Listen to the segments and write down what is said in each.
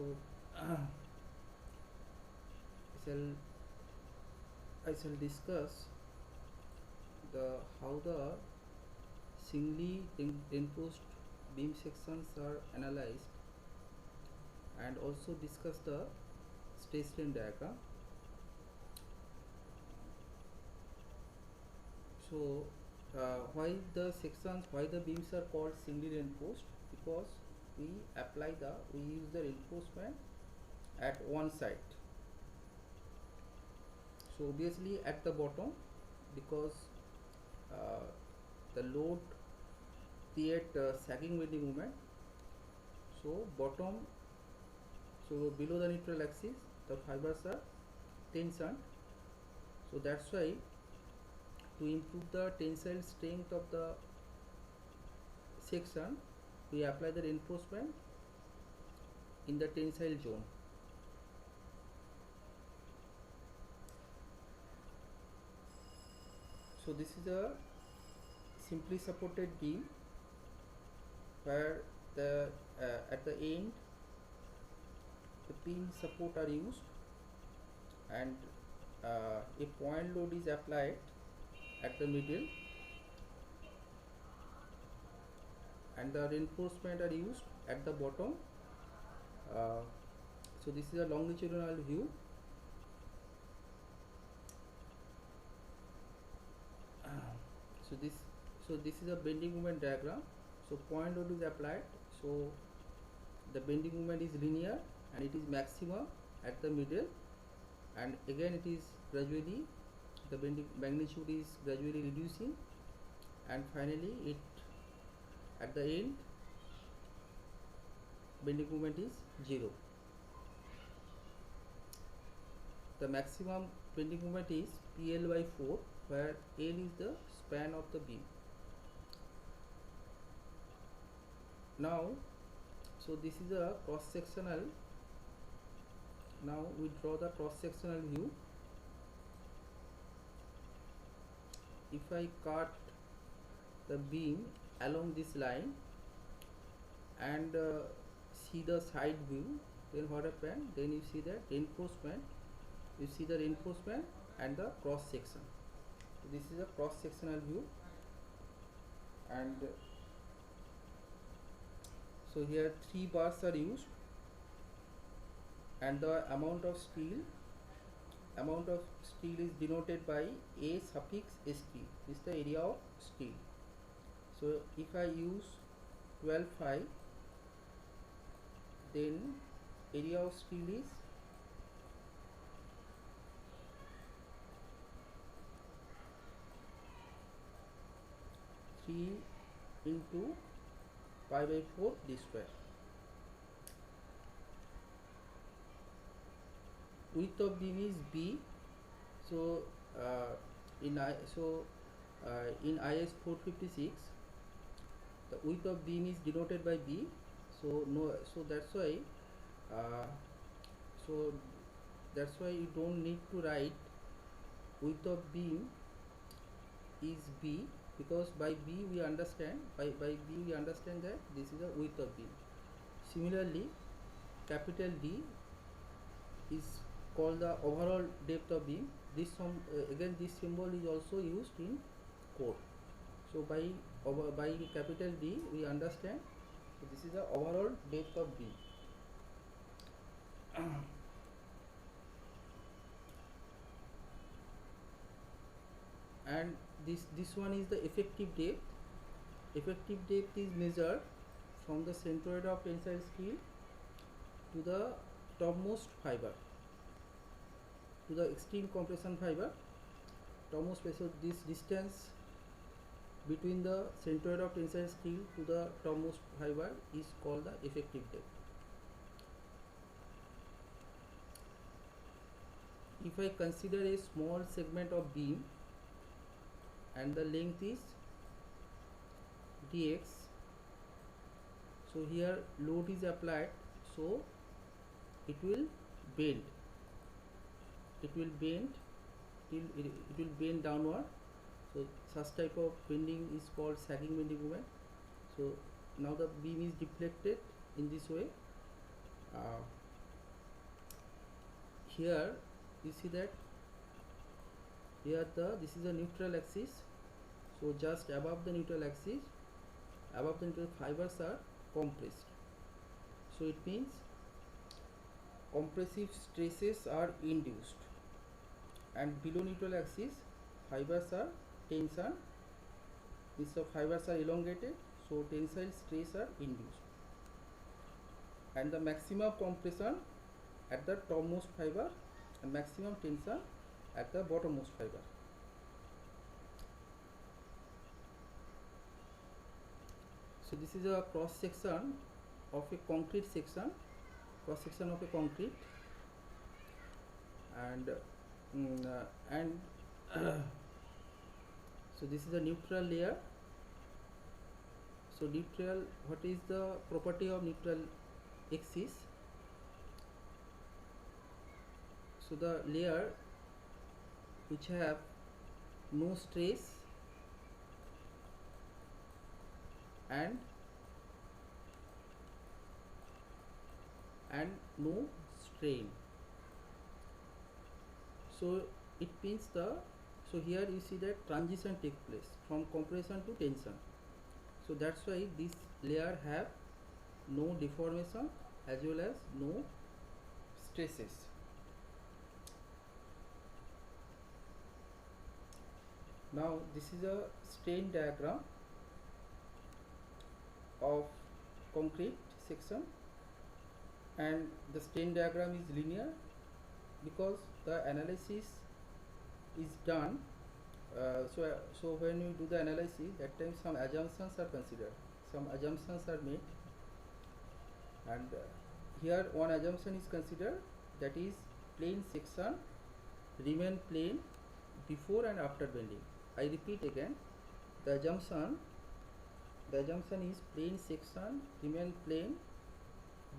So shall I shall discuss the how the singly reinforced beam sections are analyzed, and also discuss the stress strain diagram. So why the beams are called singly reinforced? Because we use the reinforcement at one side. So obviously at the bottom, because uh, the load create sagging bending moment. So below the neutral axis the fibers are tensioned. So that's why, to improve the tensile strength of the section, we apply the reinforcement in the tensile zone. So this is a simply supported beam where the at the end the pin support are used, and a point load is applied at the middle, and the reinforcement are used at the bottom. uh, so this is a longitudinal view. so this this is a bending moment diagram. So point load is applied, so the bending moment is linear and it is maximum at the middle, and again it is gradually, the bending magnitude is gradually reducing, and finally it at the end bending moment is 0. The maximum bending moment is PL by 4, where L is the span of the beam. Now, so this is a cross sectional. Now we draw the cross sectional view. If I cut the beam along this line and see the side view, then what happens? Then you see the reinforcement. You see the reinforcement and the cross section. So this is a cross sectional view, and so here 3 bars are used, and the amount of steel is denoted by A suffix ST. This is the area of steel. So if I use 12.5, then area of steel is 3 into pi by 4 d square. Width of beam is B. So in IS 456, the width of beam is denoted by B. So that's why you don't need to write width of beam is B, because by B we understand that this is the width of beam. Similarly, capital D is called the overall depth of beam. This again this symbol is also used in code. So by capital D we understand, so this is the overall depth of beam. And this one is the effective depth. Effective depth is measured from the centroid of tensile steel to the topmost fiber, to the extreme compression fiber topmost. So this distance between the centroid of tensile steel to the topmost fiber is called the effective depth. If I consider a small segment of beam and the length is dx, so here load is applied, so it will bend till it will bend downward. So such type of bending is called sagging bending moment. So now the beam is deflected in this way. here you see that here this is a neutral axis, so just above the neutral axis, above the neutral fibers are compressed, so it means compressive stresses are induced, and below neutral axis fibers are tension, these fibers are elongated, so tensile stress are induced, and the maximum compression at the topmost fiber and maximum tension at the bottommost fiber. So this is a cross section of a concrete section, cross section of a concrete, and so this is a neutral layer. So neutral, what is the property of neutral axis? So the layer which have no stress and no strain. So it means so here you see that transition take place from compression to tension. So that's why this layer have no deformation as well as no stresses. Now this is a strain diagram of concrete section, and the strain diagram is linear because the analysis is done. So when we do the analysis, that time some assumptions are considered, some assumptions are made, and here one assumption is considered, that is plane section remain plane before and after bending. I repeat again, the assumption is plane section remain plane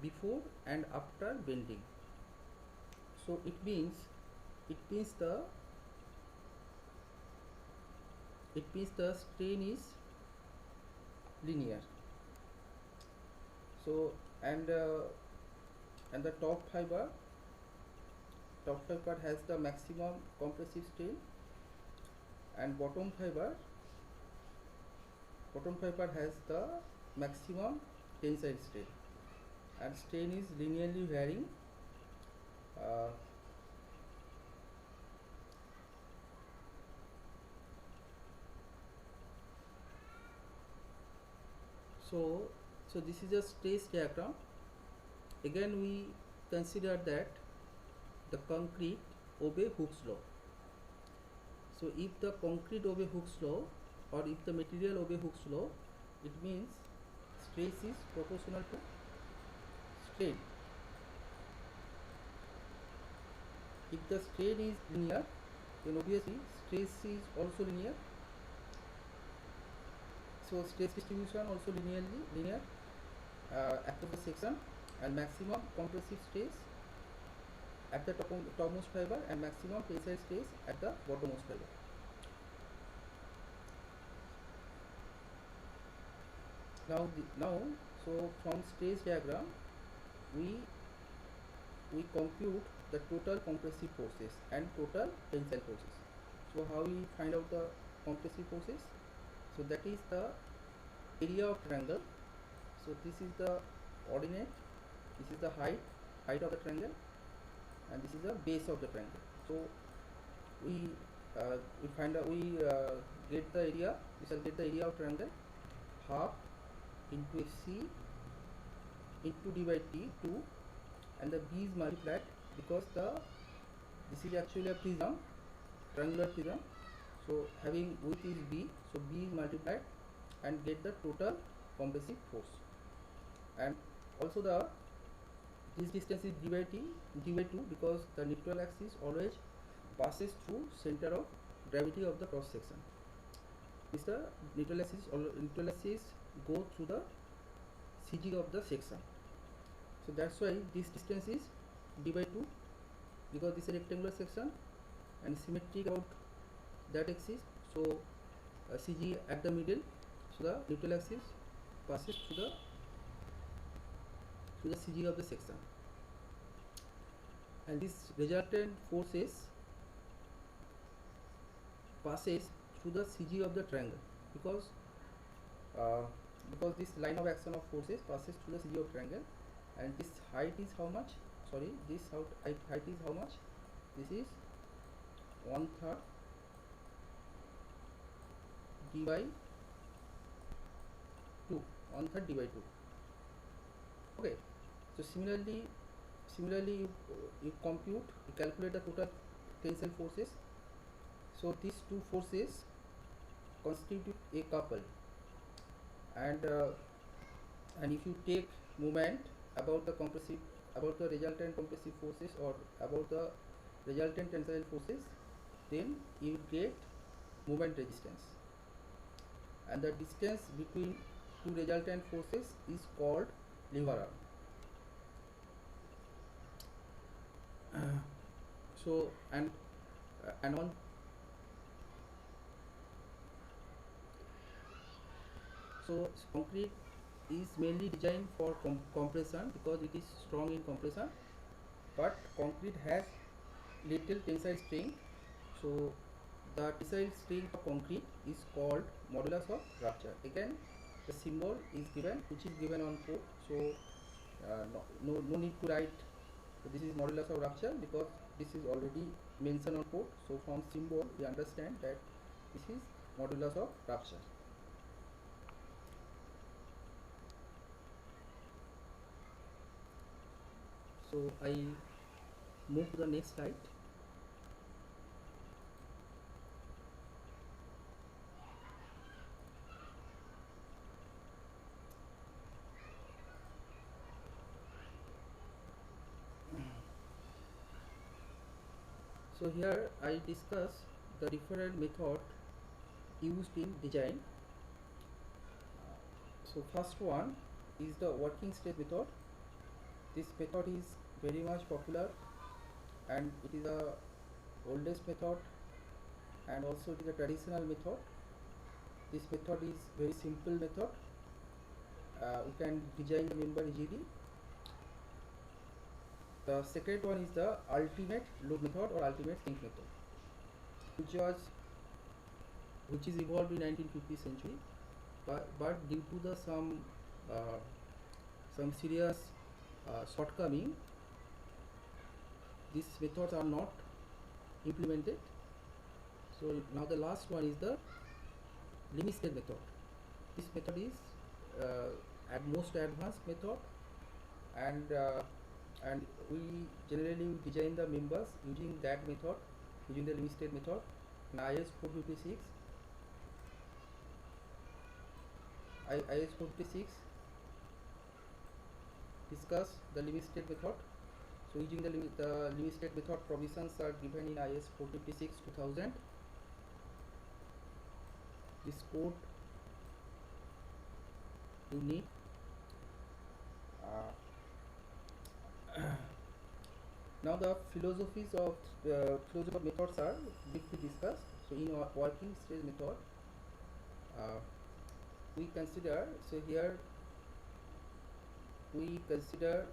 before and after bending. So it means the strain is linear. So and the top fiber has the maximum compressive strain, and bottom fiber has the maximum tensile strain, and strain is linearly varying. So this is a stress diagram. Again we consider that the concrete obey Hooke's law. So if the concrete obey Hooke's law, or if the material obey Hooke's law, it means stress is proportional to strain. If the strain is linear, then obviously stress is also linear. So stress distribution also linear across the section, and maximum compressive stress at the topmost fiber and maximum tensile stress at the bottommost fiber. Now so from stress diagram we compute the total compressive forces and total tensile forces. So how we find out the compressive forces? So that is the area of triangle. So this is the ordinate, this is the height of the triangle, and this is the base of the triangle. So we get the area. We shall get the area of triangle, half into FC into d by t 2, and the b is multiplied because this is actually a prism, triangular prism. So having width is b, so b is multiplied, and get the total compressive force. And also this distance is d by 2 because the neutral axis always passes through center of gravity of the cross section. Is the neutral axis go through the CG of the section. So that's why this distance is d by 2, because this is a rectangular section and symmetric about that axis. So CG at the middle, so the neutral axis passes through the CG of the section. and this resultant forces passes through the CG of the triangle, because uh, because this line of action of forces passes through the CG of triangle, and this height is how much? Sorry, this height is how much? This is 1/3 d by 2, 1/3 d by 2. Okay, so similarly you calculate the total tensile forces. So these two forces constitute a couple, and if you take moment about the resultant compressive forces or about the resultant tensile forces, then you get moment resistance, and the distance between two resultant forces is called lever arm. So and on so concrete is mainly designed for compression because it is strong in compression, but concrete has little tensile strength. So the tensile strength of concrete is called modulus of rupture. Again, the symbol is given, which is given on code. So no need to write this is modulus of rupture because this is already mentioned on code. So from symbol we understand that this is modulus of rupture. So I move to the next slide. So here I discuss the different method used in design. So first one is the working stress method. This method is very much popular, and it is the oldest method, and also it is a traditional method. This method is very simple method. We can design the member easily. The second one is the ultimate load method or ultimate strength method, which is evolved in 1950th century, but due to the some serious shortcoming, these methods are not implemented. So now the last one is the limit state method. This method is at most advanced method, and we generally design the members using that method, using the limit state method. In IS 456, IS 456 discuss the limit state method. So using the limit state method, provisions are given in IS 456 2000. This code you need. Now the philosophies of methods are briefly discussed. So in our working stress method, we consider, so here we consider